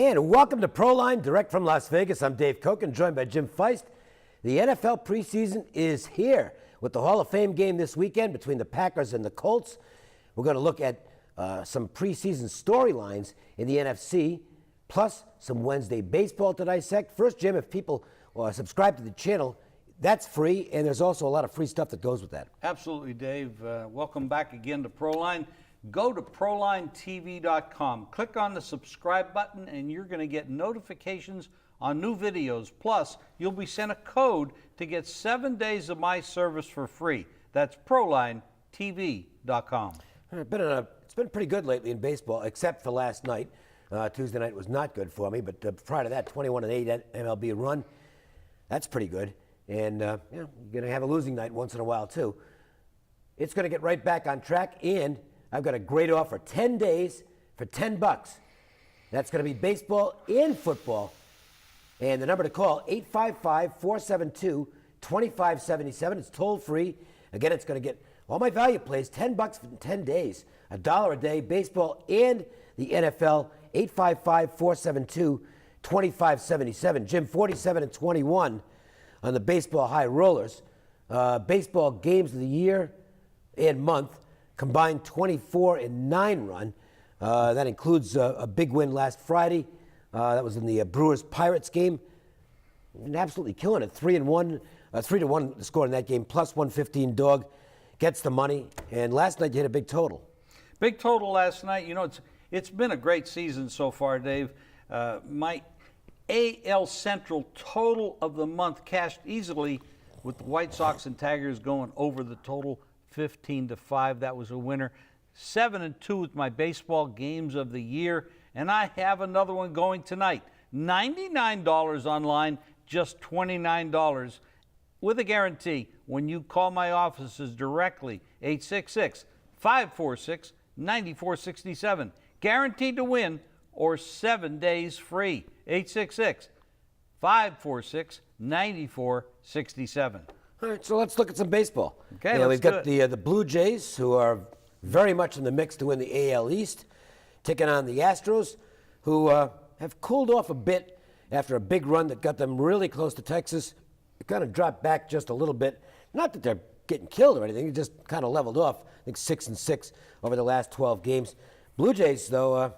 And welcome to Proline, direct from Las Vegas. I'm Dave Kochen, joined by Jim Feist. The NFL preseason is here with the Hall of Fame game this weekend between the Packers and the Colts. We're going to look at some preseason storylines in the NFC, plus some Wednesday baseball to dissect. First, Jim, if people subscribe to the channel, that's free, and there's also a lot of free stuff that goes with that. Absolutely, Dave. Welcome back again to Proline. Go to ProlineTV.com. Click on the subscribe button, and you're going to get notifications on new videos. Plus, you'll be sent a code to get 7 days of my service for free. That's ProlineTV.com. It's been pretty good lately in baseball, except for last night. Tuesday night was not good for me, but prior to that, 21-8 MLB run. That's pretty good. And you're going to have a losing night once in a while, too. It's going to get right back on track, and I've got a great offer, 10 days for $10. That's going to be baseball and football. And the number to call, 855-472-2577. It's toll free. Again, it's going to get all my value plays, $10 for 10 days, $1 a day, baseball and the NFL, 855-472-2577. Jim, 47-21 on the baseball high rollers. Baseball games of the year and month, combined 24-9 run. That includes a big win last Friday. That was in the Brewers-Pirates game. Been absolutely killing it. 3-1, 3-1 the score in that game. Plus 115 dog gets the money. And last night you hit a big total. Big total last night. You know, it's been a great season so far, Dave. My AL Central total of the month cashed easily with the White Sox and Tigers going over the total. 15-5, that was a winner. 7-2 with my baseball games of the year, and I have another one going tonight. $99 online, just $29 with a guarantee when you call my offices directly, 866-546-9467. Guaranteed to win or 7 days free, 866-546-9467. All right, so let's look at some baseball. Okay, we've got the Blue Jays, who are very much in the mix to win the AL East, taking on the Astros, who have cooled off a bit after a big run that got them really close to Texas. It kind of dropped back just a little bit. Not that they're getting killed or anything, it just kind of leveled off. I think 6-6 over the last 12 games. Blue Jays, though,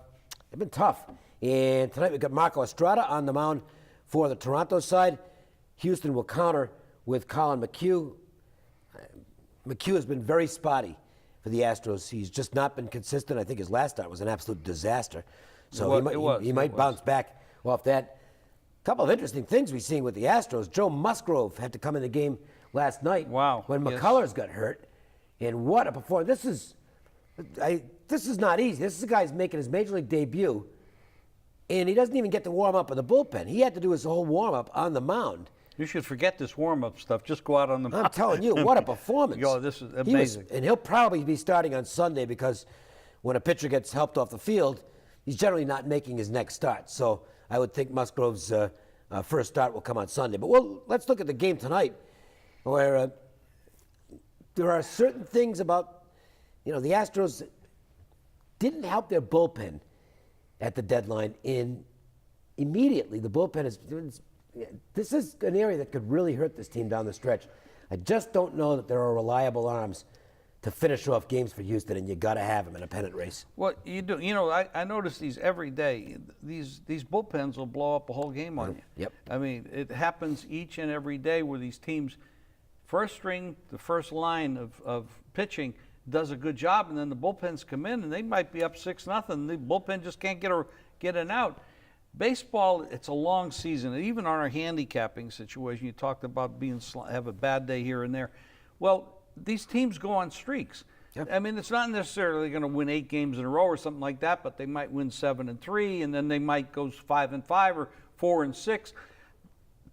they've been tough. And tonight we've got Marco Estrada on the mound for the Toronto side. Houston will counter with Colin McHugh. McHugh has been very spotty for the Astros. He's just not been consistent. I think his last start was an absolute disaster. So he might bounce back off that. A couple of interesting things we've seen with the Astros. Joe Musgrove had to come in the game last night when McCullers got hurt. And what a performance. This is not easy. This is a guy who's making his Major League debut, and he doesn't even get to warm up in the bullpen. He had to do his whole warm-up on the mound. You should forget this warm-up stuff. Just go out on the mound. I'm telling you, what a performance. Yo, this is amazing. And he'll probably be starting on Sunday because when a pitcher gets helped off the field, he's generally not making his next start. So I would think Musgrove's first start will come on Sunday. But let's look at the game tonight where there are certain things about, the Astros didn't help their bullpen at the deadline. And immediately the bullpen this is an area that could really hurt this team down the stretch. I just don't know that there are reliable arms to finish off games for Houston, and you got to have them in a pennant race. Well, you do. I notice these every day. These bullpens will blow up a whole game on you. Yep. I mean, it happens each and every day where these teams, first string, the first line of pitching does a good job, and then the bullpens come in, and they might be up 6-0. The bullpen just can't get an out. Baseball, it's a long season. Even on our handicapping situation, you talked about have a bad day here and there. Well, these teams go on streaks. Yep. I mean, it's not necessarily going to win 8 games in a row or something like that, but they might win 7-3, and then they might go 5-5 or 4-6.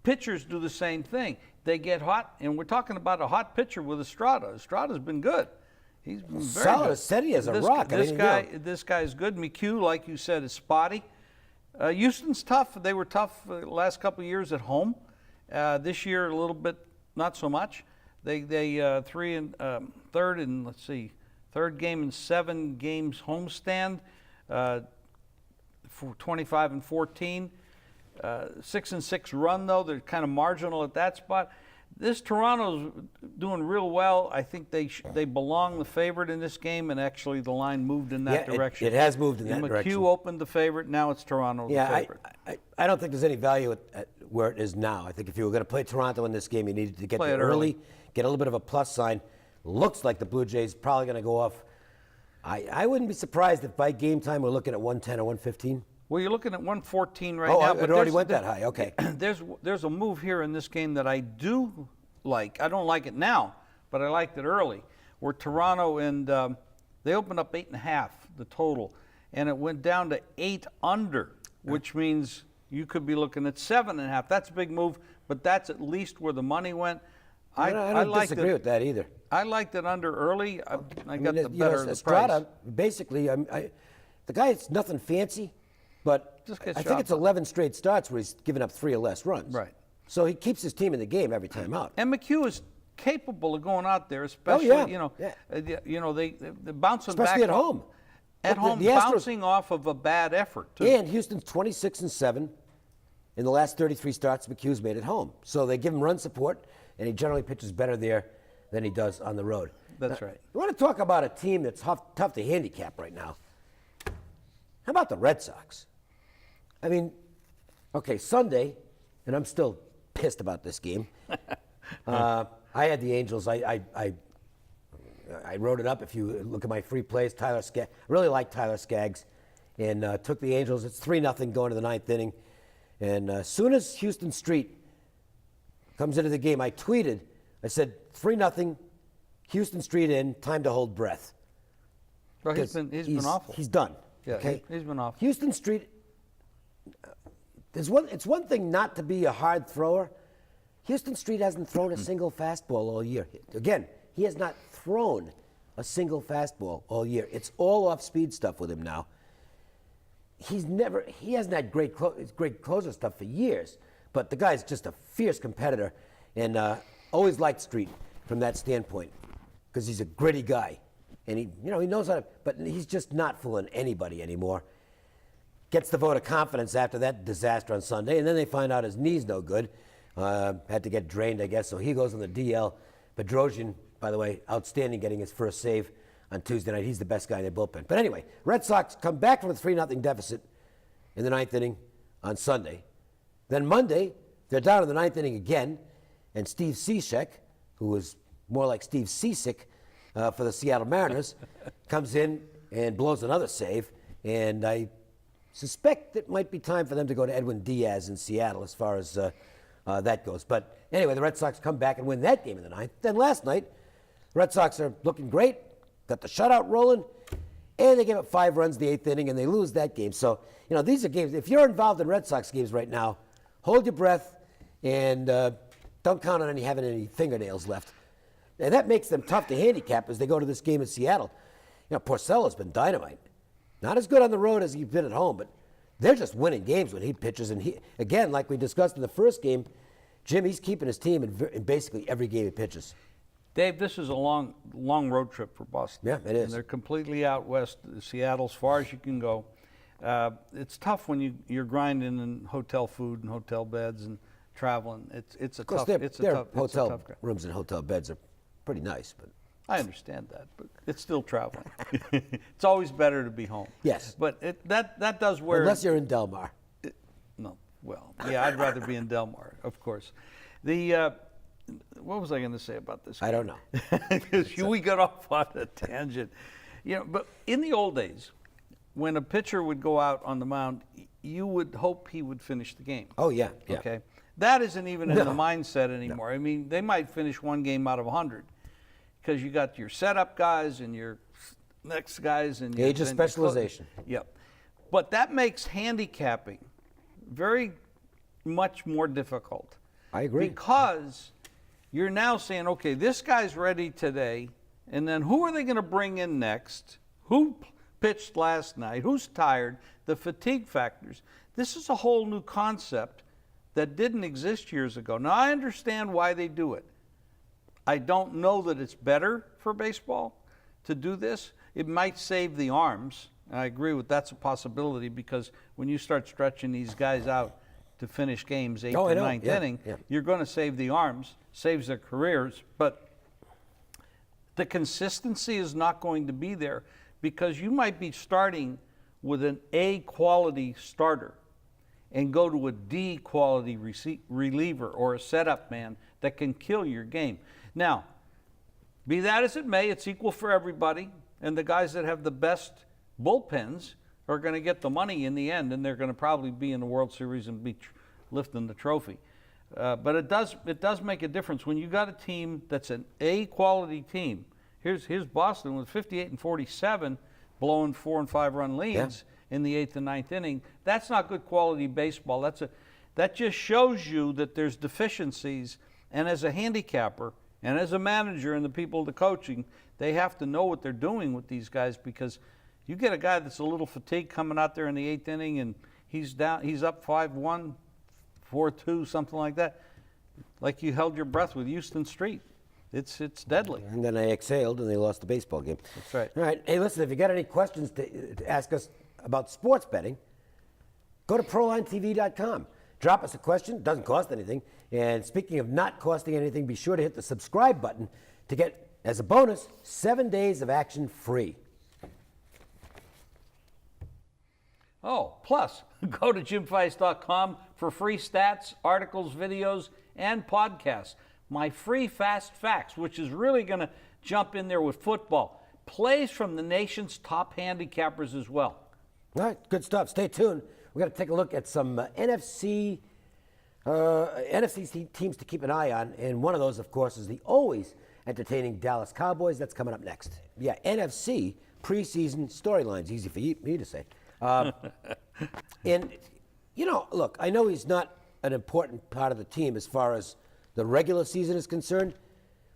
Pitchers do the same thing. They get hot, and we're talking about a hot pitcher with Estrada. Estrada's been good. He's been very solid, good. Steady as a rock. This guy's good. McHugh, like you said, is spotty. Houston's tough. They were tough the last couple of years at home. This year, a little bit, not so much. They third game in 7 games homestand. 25-14. 6-6 run though. They're kind of marginal at that spot. This Toronto's doing real well. I think they belong the favorite in this game, and actually the line moved in that direction. It has moved in that direction. McHugh opened the favorite. Now it's Toronto the favorite. I don't think there's any value at where it is now. I think if you were going to play Toronto in this game, you needed to get there early, get a little bit of a plus sign. Looks like the Blue Jays probably going to go off. I wouldn't be surprised if by game time we're looking at 110 or 115. Well, you're looking at 114 right now. Oh, it already went that high. Okay. There's a move here in this game that I do like. I don't like it now, but I liked it early. Where Toronto and they opened up 8.5 the total, and it went down to 8 under, which means you could be looking at 7.5. That's a big move, but that's at least where the money went. I don't disagree with that either. I liked it under early. I got the better of the Estrada, price. Basically, the guy, it's nothing fancy, but I think it's 11 straight starts where he's given up 3 or less runs. Right. So he keeps his team in the game every time out. And McHugh is capable of going out there, especially they're bouncing back. Especially at home. At home, the Astros, bouncing off of a bad effort too. And Houston's 26-7 in the last 33 starts McHugh's made at home. So they give him run support, and he generally pitches better there than he does on the road. That's right. You want to talk about a team that's tough to handicap right now? How about the Red Sox? I mean, okay, Sunday, and I'm still pissed about this game. I had the Angels. I wrote it up. If you look at my free plays, I really like Tyler Skaggs, and took the Angels. It's 3-0 going to the 9th inning. And as soon as Houston Street comes into the game, I tweeted, I said, 3-0, Houston Street in, time to hold breath. Well, he's been awful. He's done. Yeah, okay? he's been awful. Houston Street, it's one thing not to be a hard thrower. Houston Street hasn't thrown a single fastball all year. Again, he has not thrown a single fastball all year. It's all off-speed stuff with him now. He hasn't had great closer stuff for years, but the guy's just a fierce competitor, and always liked Street from that standpoint because he's a gritty guy, and he knows how to. But he's just not fooling anybody anymore. Gets the vote of confidence after that disaster on Sunday, and then they find out his knee's no good. Had to get drained, I guess, so he goes on the DL. Bedrosian, by the way, outstanding, getting his first save on Tuesday night. He's the best guy in the bullpen. But anyway, Red Sox come back from a 3-0 deficit in the 9th inning on Sunday. Then Monday, they're down in the 9th inning again, and Steve Cishek, who was more like Steve Cisick for the Seattle Mariners, comes in and blows another save. And I suspect it might be time for them to go to Edwin Diaz in Seattle as far as that goes. But anyway, the Red Sox come back and win that game in the 9th. Then last night, the Red Sox are looking great, got the shutout rolling, and they give up 5 runs in the 8th inning, and they lose that game. So, these are games. If you're involved in Red Sox games right now, hold your breath and don't count on having any fingernails left. And that makes them tough to handicap as they go to this game in Seattle. Porcello's been dynamite. Not as good on the road as he's been at home, but they're just winning games when he pitches. And he, again, like we discussed in the first game, Jim, he's keeping his team in basically every game he pitches. Dave, this is a long road trip for Boston. Yeah, it is. And they're completely out west, Seattle, as far as you can go. It's tough when you're grinding in hotel food and hotel beds and traveling. It's a tough. Their hotel rooms and hotel beds are pretty nice, but I understand that, but it's still traveling. It's always better to be home. Yes, but that does wear. Unless you're in Del Mar. I'd rather be in Del Mar, of course. What was I going to say about this game? I don't know. Because we got off on a tangent. But in the old days, when a pitcher would go out on the mound, you would hope he would finish the game. Oh, yeah. Okay. That isn't even in the mindset anymore. No. I mean, they might finish one game out of 100 because you got your setup guys and your next guys and age of specialization. Yep. But that makes handicapping very much more difficult. I agree. Because you're now saying, okay, this guy's ready today, and then who are they going to bring in next? Who pitched last night? Who's tired? The fatigue factors. This is a whole new concept that didn't exist years ago. Now, I understand why they do it. I don't know that it's better for baseball to do this. It might save the arms I agree with that's a possibility because when you start stretching these guys out to finish games eighth or ninth inning, you're going to save the arms, saves their careers, but the consistency is not going to be there because you might be starting with an A quality starter and go to a D quality reliever or a setup man that can kill your game. Now, be that as it may, it's equal for everybody, and the guys that have the best bullpens are going to get the money in the end, and they're going to probably be in the World Series and be lifting the trophy. But it does make a difference when you got a team that's an A quality team. Here's Boston with 58 and 47, blowing 4 and 5 run leads in the 8th and 9th inning. That's not good quality baseball. That just shows you that there's deficiencies. And as a handicapper and as a manager and the people the coaching, they have to know what they're doing with these guys because you get a guy that's a little fatigued coming out there in the 8th inning and he's up 5-1, 4-2, something like that. Like you held your breath with Houston Street. It's deadly. And then they exhaled and they lost the baseball game. That's right. All right. Hey, listen, if you got any questions to ask us about sports betting, go to ProlineTV.com. Drop us a question. Doesn't cost anything. And speaking of not costing anything, be sure to hit the subscribe button to get, as a bonus, 7 days of action free. Oh, plus, go to JimFeist.com for free stats, articles, videos, and podcasts. My free Fast Facts, which is really going to jump in there with football. Plays from the nation's top handicappers as well. All right, good stuff. Stay tuned. We're going to take a look at some NFC teams to keep an eye on. And one of those, of course, is the always entertaining Dallas Cowboys. That's coming up next. Yeah, NFC preseason storylines. Easy for me to say. And, you know, look, I know he's not an important part of the team as far as the regular season is concerned,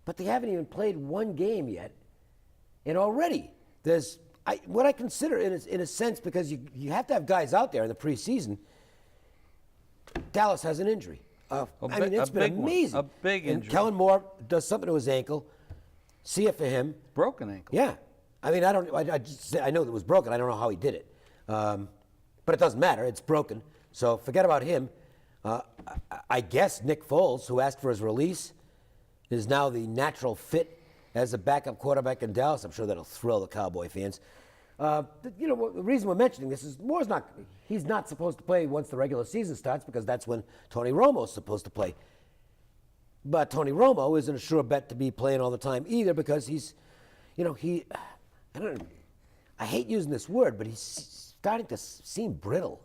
but they haven't even played one game yet. And already there's what I consider in a sense, because you have to have guys out there in the preseason. Dallas has an injury. I mean, it's been amazing. A big injury. And Kellen Moore does something to his ankle. See it for him. Broken ankle. Yeah. I mean, I know it was broken. I don't know how he did it. But it doesn't matter. It's broken. So forget about him. I guess Nick Foles, who asked for his release, is now the natural fit as a backup quarterback in Dallas. I'm sure that'll thrill the Cowboy fans. You know, the reason we're mentioning this is he's not supposed to play once the regular season starts because that's when Tony Romo's supposed to play. But Tony Romo isn't a sure bet to be playing all the time either because he's, you know, I don't know, I hate using this word, but he's starting to seem brittle.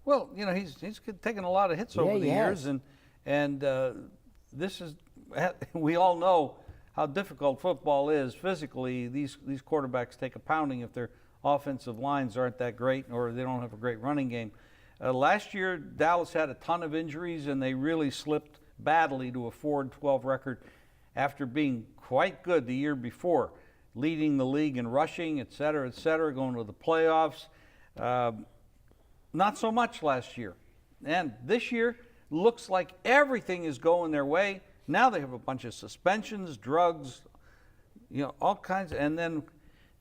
Well, you know, he's taken a lot of hits over the years, and this is, we all know how difficult football is physically. These quarterbacks take a pounding if their offensive lines aren't that great or they don't have a great running game. Last year, Dallas had a ton of injuries, and they really slipped badly to a 4-12 record after being quite good the year before, leading the league in rushing, et cetera, going to the playoffs. Not so much last year. And this year, looks like everything is going their way. Now they have a bunch of suspensions, drugs, you know, all kinds. And then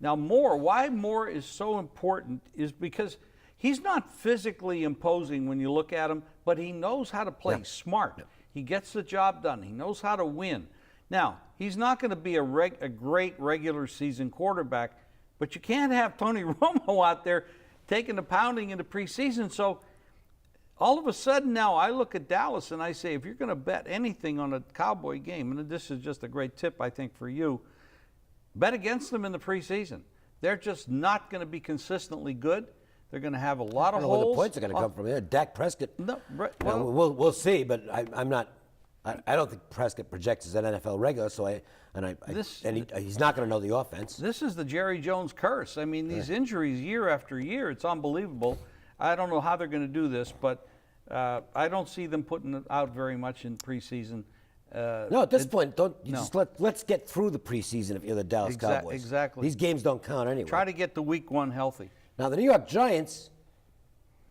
now Moore, why Moore is so important is because he's not physically imposing when you look at him, but he knows how to play smart. He gets the job done. He knows how to win. Now, he's not going to be a great regular season quarterback, but you can't have Tony Romo out there taking the pounding in the preseason. So all of a sudden now I look at Dallas and I say, if you're going to bet anything on a Cowboy game, and this is just a great tip, I think, for you, bet against them in the preseason. They're just not going to be consistently good. They're going to have a lot of holes. Where the points are going to come from. Yeah, Dak Prescott. No, well, we'll see, but I'm not. I don't think Prescott projects as an NFL regular, so he's not going to know the offense. This is the Jerry Jones curse. I mean, these injuries year after year, it's unbelievable. I don't know how they're going to do this, but I don't see them putting it out very much in preseason. No, at this point, let's get through the preseason if you're the Dallas Cowboys. Exactly. These games don't count anyway. Try to get the week one healthy. Now, the New York Giants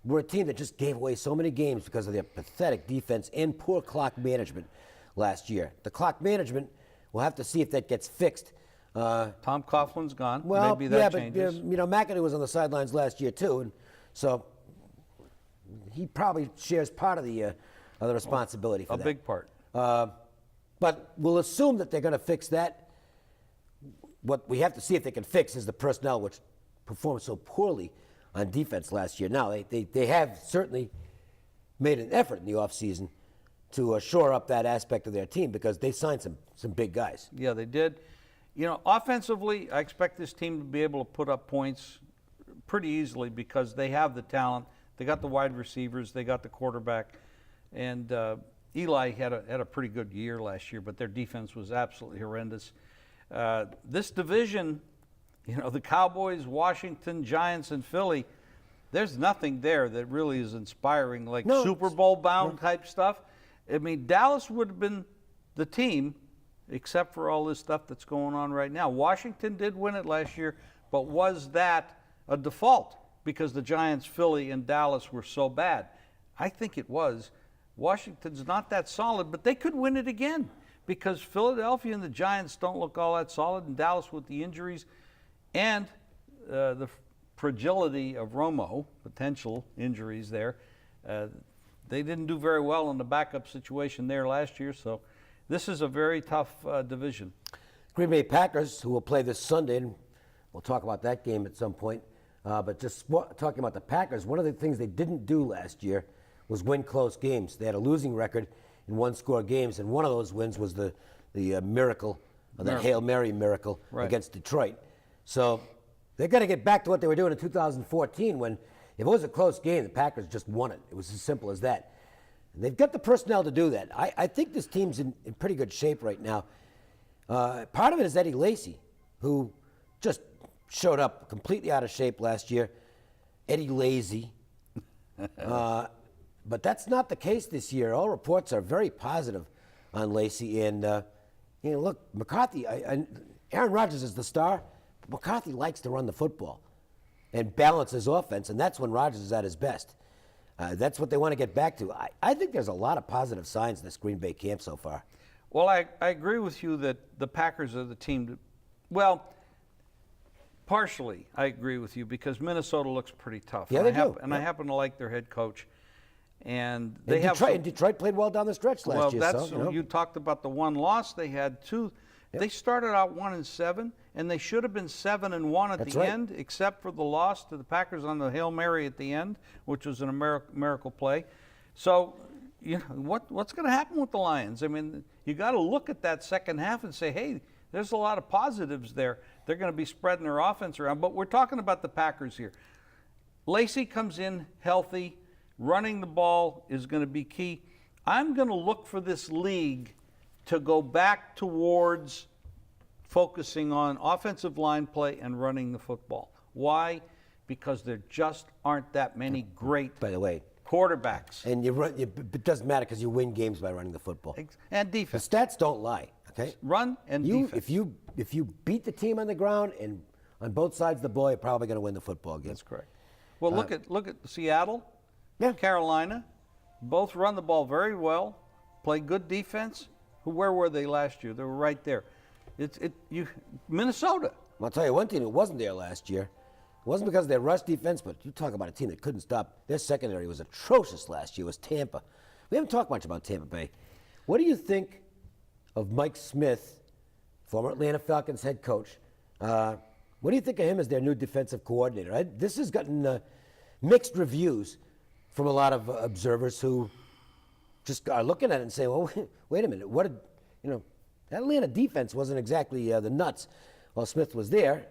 were a team that just gave away so many games because of their pathetic defense and poor clock management last year. The clock management, we'll have to see if that gets fixed Tom Coughlin's gone. Well, Maybe that yeah, changes. but McAdoo was on the sidelines last year too, and so he probably shares part of the responsibility for a that. big part. But we'll assume that they're going to fix that. What we have to see if they can fix is the personnel, which performed so poorly on defense last year. Now, they have certainly made an effort in the offseason to shore up that aspect of their team because they signed some big guys. Yeah, they did. You know, offensively, I expect this team to be able to put up points pretty easily because they have the talent. They got the wide receivers. They got the quarterback. And Eli had a pretty good year last year, but their defense was absolutely horrendous. This division, you know, the Cowboys, Washington, Giants, and Philly, there's nothing there that really is inspiring, like Super Bowl bound type stuff. I mean, Dallas would have been the team, except for all this stuff that's going on right now. Washington did win it last year, but was that a default because the Giants, Philly, and Dallas were so bad? I think it was. Washington's not that solid, but they could win it again because Philadelphia and the Giants don't look all that solid, and Dallas with the injuries and the fragility of Romo, potential injuries there. They didn't do very well in the backup situation there last year, so this is a very tough division. Green Bay Packers, who will play this Sunday, and we'll talk about that game at some point. But just talking about the Packers, one of the things they didn't do last year was win close games. They had a losing record in one-score games, and one of those wins was the miracle, that Hail Mary miracle against Detroit. So they've got to get back to what they were doing in 2014 when if it was a close game, the Packers just won it. It was as simple as that. And they've got the personnel to do that. I think this team's in pretty good shape right now. Part of it is Eddie Lacy, who just showed up completely out of shape last year. Eddie Lazy. But that's not the case this year. All reports are very positive on Lacy. And, look, McCarthy, Aaron Rodgers is the star, but McCarthy likes to run the football and balance his offense, and that's when Rodgers is at his best. That's what they want to get back to. I think there's a lot of positive signs in this Green Bay camp so far. Well, I agree with you that the Packers are the team well, partially I agree with you because Minnesota looks pretty tough. Yeah, they do. And I happen to like their head coach. And Detroit played well down the stretch last year. Well, you talked about the one loss. They had two. Yep. They started out 1-7, and they should have been 7-1 at the end, except for the loss to the Packers on the Hail Mary at the end, which was a miracle play. So, what's going to happen with the Lions? I mean, you got to look at that second half and say, hey, there's a lot of positives there. They're going to be spreading their offense around. But we're talking about the Packers here. Lacy comes in healthy. Running the ball is going to be key. I'm going to look for this league to go back towards focusing on offensive line play and running the football. Why? Because there just aren't that many great quarterbacks. And it doesn't matter because you win games by running the football. And defense. The stats don't lie, okay? Run and defense. If you beat the team on the ground and on both sides of the ball, you're probably going to win the football game. That's correct. Well, look at Seattle. Yeah. Carolina, both run the ball very well, play good defense. Where were they last year? They were right there. Minnesota. Well, I'll tell you one team that wasn't there last year. It wasn't because of their rush defense, but you talk about a team that couldn't stop. Their secondary was atrocious last year. Was Tampa. We haven't talked much about Tampa Bay. What do you think of Mike Smith, former Atlanta Falcons head coach? What do you think of him as their new defensive coordinator? This has gotten mixed reviews from a lot of observers who just are looking at it and saying, well, wait a minute, that Atlanta defense wasn't exactly the nuts while Smith was there.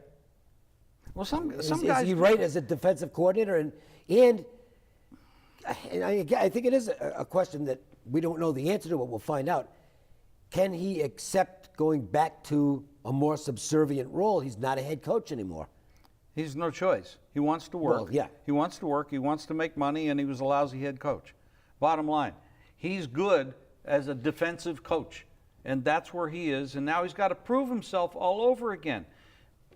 Well, some guys... Is he right as a defensive coordinator? And I think it is a question that we don't know the answer to, but we'll find out. Can he accept going back to a more subservient role? He's not a head coach anymore. He's no choice. He wants to work. Well, yeah. He wants to work. He wants to make money, and he was a lousy head coach. Bottom line, he's good as a defensive coach, and that's where he is, and now he's got to prove himself all over again.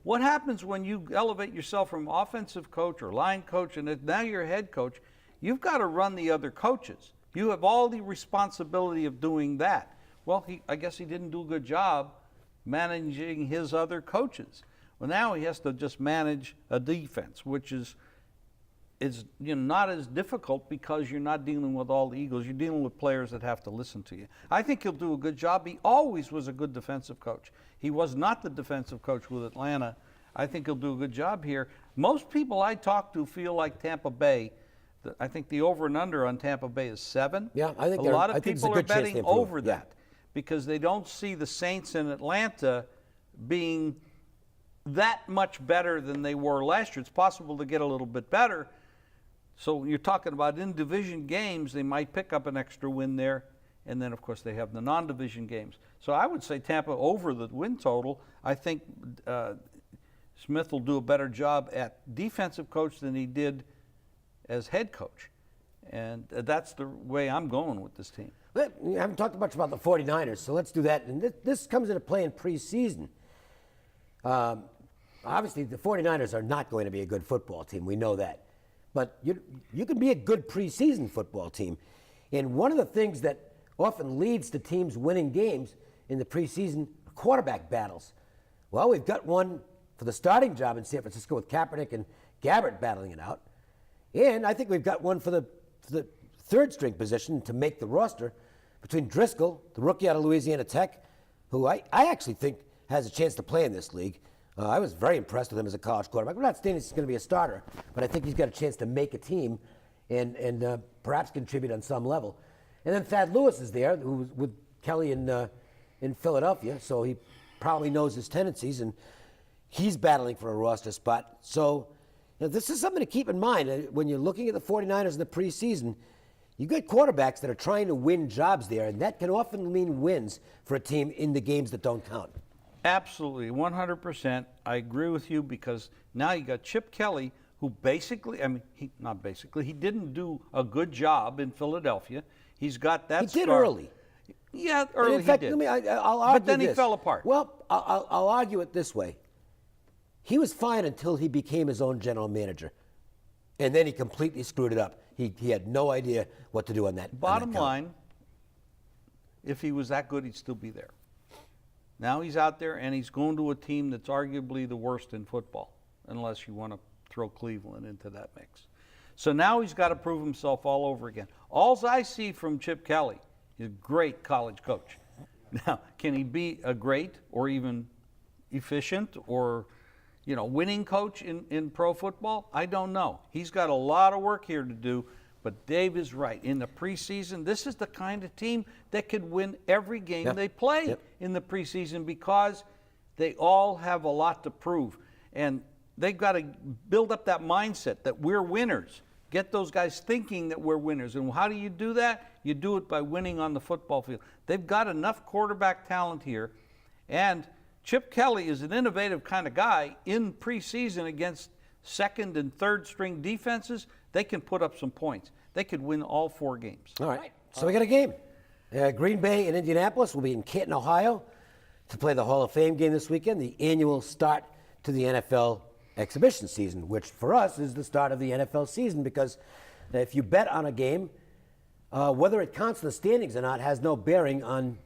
What happens when you elevate yourself from offensive coach or line coach, and now you're a head coach? You've got to run the other coaches. You have all the responsibility of doing that. Well, I guess he didn't do a good job managing his other coaches. Well, now he has to just manage a defense, which is not as difficult because you're not dealing with all the egos. You're dealing with players that have to listen to you. I think he'll do a good job. He always was a good defensive coach. He was not the defensive coach with Atlanta. I think he'll do a good job here. Most people I talk to feel like Tampa Bay. I think the over and under on Tampa Bay is 7. Yeah, I think a lot of I think it's a people are good chance betting they improve. over Yeah. that because they don't see the Saints in Atlanta being that much better than they were last year. It's possible to get a little bit better. So you're talking about in division games, they might pick up an extra win there. And then, of course, they have the non-division games. So I would say Tampa over the win total. I think Smith will do a better job at defensive coach than he did as head coach. And that's the way I'm going with this team. We haven't talked much about the 49ers, so let's do that. And this comes into play in preseason. Obviously, the 49ers are not going to be a good football team. We know that. But you can be a good preseason football team. And one of the things that often leads to teams winning games in the preseason are quarterback battles. Well, we've got one for the starting job in San Francisco with Kaepernick and Gabbert battling it out. And I think we've got one for the third string position to make the roster between Driscoll, the rookie out of Louisiana Tech, who I actually think has a chance to play in this league. I was very impressed with him as a college quarterback. I'm not saying he's going to be a starter, but I think he's got a chance to make a team and perhaps contribute on some level. And then Thad Lewis is there, who was with Kelly in Philadelphia, so he probably knows his tendencies, and he's battling for a roster spot. So this is something to keep in mind. When you're looking at the 49ers in the preseason, you get quarterbacks that are trying to win jobs there, and that can often mean wins for a team in the games that don't count. Absolutely, 100%. I agree with you because now you got Chip Kelly, who basically, he didn't do a good job in Philadelphia. He's got that He did early. Yeah, early in fact, he did. I'll argue but then this. he fell apart. Well, I'll argue it this way. He was fine until he became his own general manager. And then he completely screwed it up. He had no idea what to do on that. Bottom line, if he was that good, he'd still be there. Now he's out there and he's going to a team that's arguably the worst in football, unless you want to throw Cleveland into that mix. So now he's got to prove himself all over again. All I see from Chip Kelly is a great college coach. Now, can he be a great or even efficient or winning coach in pro football? I don't know. He's got a lot of work here to do, but Dave is right. In the preseason, this is the kind of team that could win every game they play in the preseason because they all have a lot to prove. And they've got to build up that mindset that we're winners. Get those guys thinking that we're winners. And how do you do that? You do it by winning on the football field. They've got enough quarterback talent here, and Chip Kelly is an innovative kind of guy. In preseason against second and third string defenses, they can put up some points. They could win all 4 games. All right. So we got a game. Green Bay and Indianapolis will be in Canton, Ohio to play the Hall of Fame game this weekend, the annual start to the NFL exhibition season, which for us is the start of the NFL season because if you bet on a game, whether it counts in the standings or not has no bearing on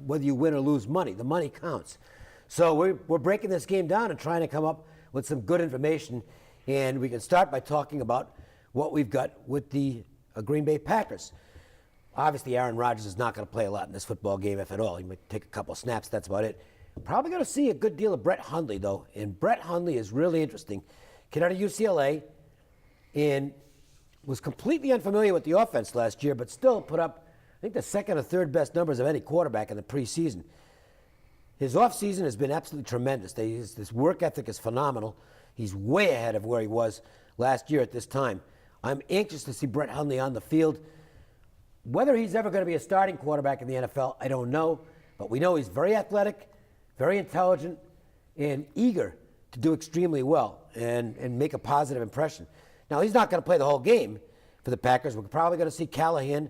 whether you win or lose money. The money counts. So we're breaking this game down and trying to come up with some good information. And we can start by talking about what we've got with the Green Bay Packers. Obviously, Aaron Rodgers is not going to play a lot in this football game, if at all. He might take a couple snaps, that's about it. Probably going to see a good deal of Brett Hundley, though. And Brett Hundley is really interesting. Kid out of UCLA and was completely unfamiliar with the offense last year, but still put up, I think, the second or third best numbers of any quarterback in the preseason. His offseason has been absolutely tremendous. His work ethic is phenomenal. He's way ahead of where he was last year at this time. I'm anxious to see Brett Hundley on the field. Whether he's ever going to be a starting quarterback in the NFL, I don't know. But we know he's very athletic, very intelligent, and eager to do extremely well and make a positive impression. Now, he's not going to play the whole game for the Packers. We're probably going to see Callahan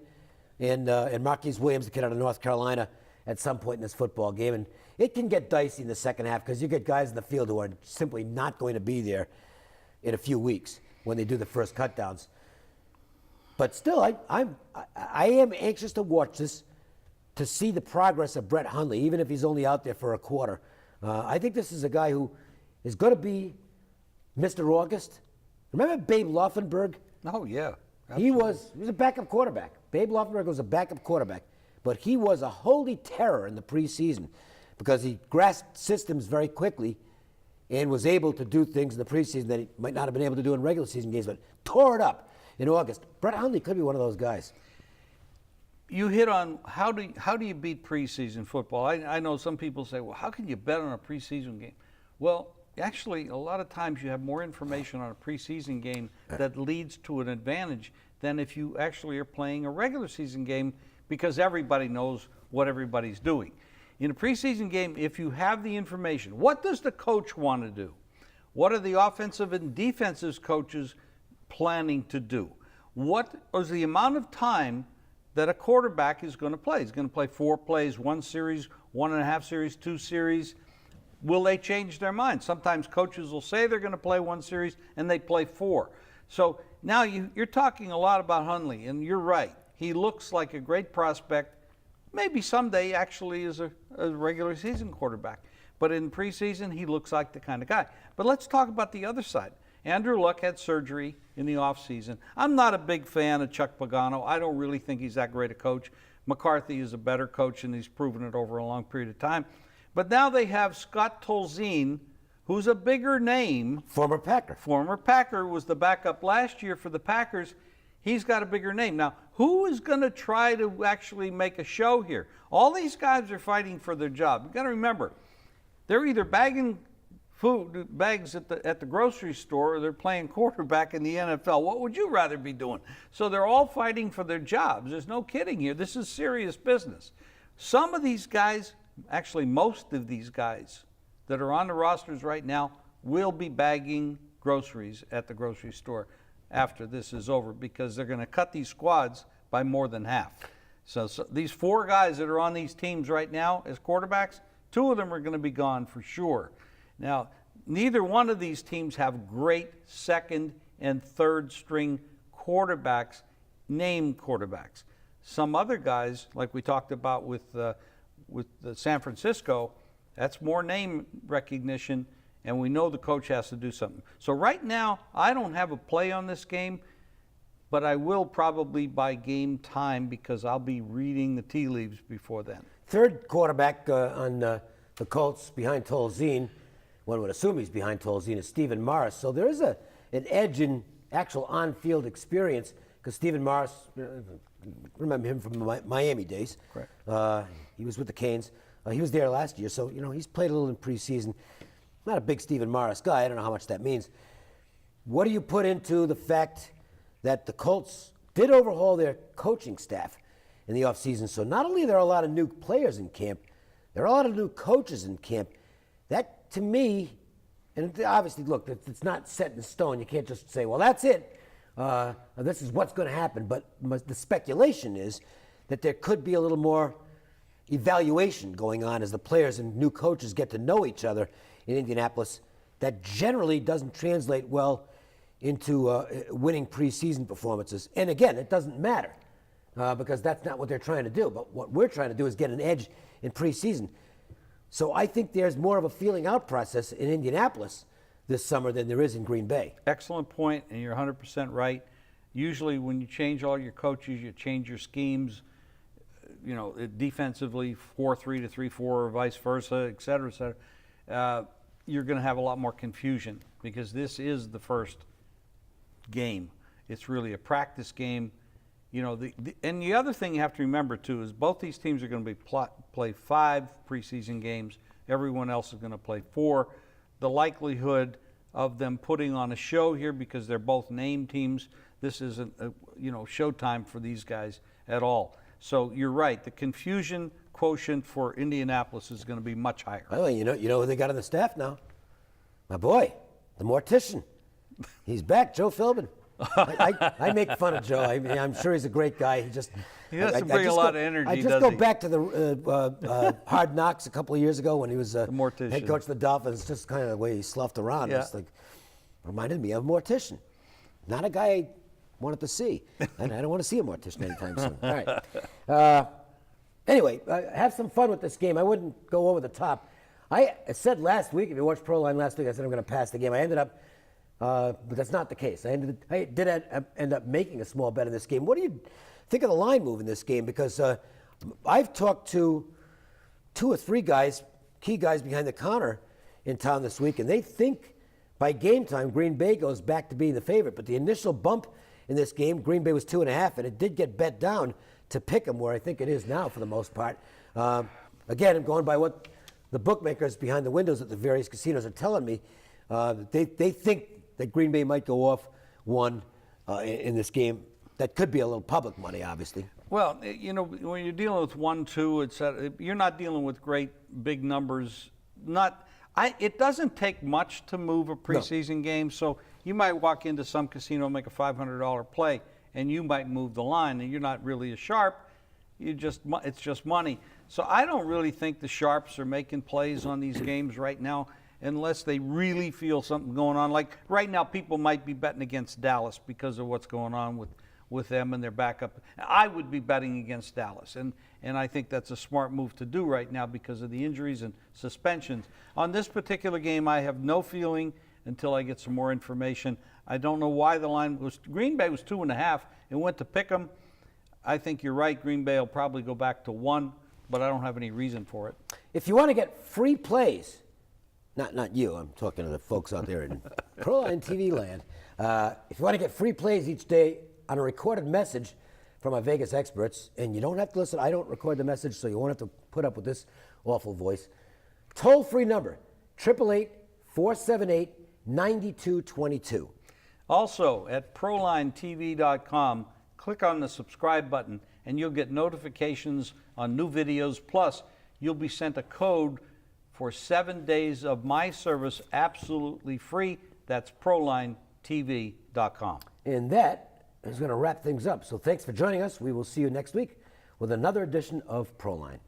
and Marquise Williams, the kid out of North Carolina, at some point in this football game. And it can get dicey in the second half because you get guys in the field who are simply not going to be there in a few weeks when they do the first cutdowns. But still, I am anxious to watch this to see the progress of Brett Hundley, even if he's only out there for a quarter. I think this is a guy who is going to be Mr. August. Remember Babe Laufenberg? Oh, yeah. He was a backup quarterback. Babe Laufenberg was a backup quarterback. But he was a holy terror in the preseason because he grasped systems very quickly and was able to do things in the preseason that he might not have been able to do in regular season games, but tore it up in August. Brett Hundley could be one of those guys. You hit on how do you beat preseason football? I know some people say, well, how can you bet on a preseason game? Well, actually, a lot of times you have more information on a preseason game that leads to an advantage than if you actually are playing a regular season game because everybody knows what everybody's doing. In a preseason game, if you have the information, what does the coach want to do? What are the offensive and defensive coaches planning to do? What is the amount of time that a quarterback is going to play? He's going to play 4 plays, 1 series, 1.5 series, 2 series. Will they change their mind? Sometimes coaches will say they're going to play 1 series and they play 4. So now you're talking a lot about Hundley, and you're right. He looks like a great prospect. Maybe someday actually is a regular season quarterback. But in preseason, he looks like the kind of guy. But let's talk about the other side. Andrew Luck had surgery in the offseason. I'm not a big fan of Chuck Pagano. I don't really think he's that great a coach. McCarthy is a better coach, and he's proven it over a long period of time. But now they have Scott Tolzien, who's a bigger name. Former Packer. Former Packer, was the backup last year for the Packers. He's got a bigger name. Now, who is going to try to actually make a show here? All these guys are fighting for their job. You've got to remember, they're either bagging food bags at the grocery store or they're playing quarterback in the NFL. What would you rather be doing? So they're all fighting for their jobs. There's no kidding here. This is serious business. Some of these guys, actually most of these guys that are on the rosters right now, will be bagging groceries at the grocery store after this is over because they're going to cut these squads by more than half. So these 4 guys that are on these teams right now as quarterbacks, 2 of them are going to be gone for sure. Now, neither one of these teams have great second and third string quarterbacks, named quarterbacks. Some other guys, like we talked about with San Francisco, that's more name recognition, and we know the coach has to do something. So right now, I don't have a play on this game, but I will probably by game time because I'll be reading the tea leaves before then. Third quarterback on the Colts behind Tolzien, one would assume he's behind Tolzien, is Stephen Morris. So there is an edge in actual on-field experience because Stephen Morris, remember him from the Miami days. Correct. He was with the Canes. He was there last year, so he's played a little in preseason. Not a big Stephen Morris guy. I don't know how much that means. What do you put into the fact that the Colts did overhaul their coaching staff in the offseason? So not only are there a lot of new players in camp, there are a lot of new coaches in camp. That, to me, and obviously, look, it's not set in stone. You can't just say, well, that's it. This is what's going to happen. But the speculation is that there could be a little more evaluation going on as the players and new coaches get to know each other in Indianapolis. That generally doesn't translate well into winning preseason performances. And again, it doesn't matter because that's not what they're trying to do. But what we're trying to do is get an edge in preseason. So I think there's more of a feeling out process in Indianapolis this summer than there is in Green Bay. Excellent point, and you're 100% right. Usually when you change all your coaches, you change your schemes, defensively 4-3 to 3-4 or vice versa, et cetera, you're going to have a lot more confusion because this is the first game. It's really a practice game. And the other thing you have to remember, too, is both these teams are going to play 5 preseason games. Everyone else is going to play 4. The likelihood of them putting on a show here because they're both named teams, this isn't showtime for these guys at all. So you're right. The confusion quotient for Indianapolis is going to be much higher. By the way, you know who they got on the staff now? My boy, the mortician. He's back, Joe Philbin. I make fun of Joe. I'm sure he's a great guy. He doesn't bring a lot of energy, I just does go he? back to the Hard Knocks a couple of years ago when he was the mortician. head coach of the Dolphins. Just kind of the way he sloughed around. Yeah. It's like reminded me of a mortician. Not a guy I wanted to see. And I don't want to see a mortician anytime soon. All right. Anyway, have some fun with this game. I wouldn't go over the top. I said last week, if you watched Proline last week, I said I'm going to pass the game. I ended up, but that's not the case. I did end up making a small bet in this game. What do you think of the line move in this game? Because I've talked to 2 or 3 guys, key guys behind the counter in town this week, and they think by game time Green Bay goes back to being the favorite. But the initial bump in this game, Green Bay was 2.5, and it did get bet down to pick them where I think it is now for the most part. Again, I'm going by what the bookmakers behind the windows at the various casinos are telling me. They think that Green Bay might go off 1 in this game. That could be a little public money, obviously. Well, when you're dealing with 1-2, etc., you're not dealing with great big numbers. It doesn't take much to move a preseason game. So you might walk into some casino and make a $500 play, and you might move the line, and you're not really as sharp. It's just money. So I don't really think the sharps are making plays on these games right now unless they really feel something going on. Like right now, people might be betting against Dallas because of what's going on with them and their backup. I would be betting against Dallas, and I think that's a smart move to do right now because of the injuries and suspensions. On this particular game, I have no feeling until I get some more information. I don't know why the line was. Green Bay was 2.5 and went to pick them. I think you're right. Green Bay will probably go back to 1, but I don't have any reason for it. If you want to get free plays, not you, I'm talking to the folks out there in Proline TV land. If you want to get free plays each day on a recorded message from our Vegas experts, and you don't have to listen, I don't record the message, so you won't have to put up with this awful voice. Toll-free number, 888-478-9222. Also, at ProlineTV.com, click on the subscribe button, and you'll get notifications on new videos. Plus, you'll be sent a code for 7 days of my service absolutely free. That's ProlineTV.com. And that is going to wrap things up. So thanks for joining us. We will see you next week with another edition of Proline.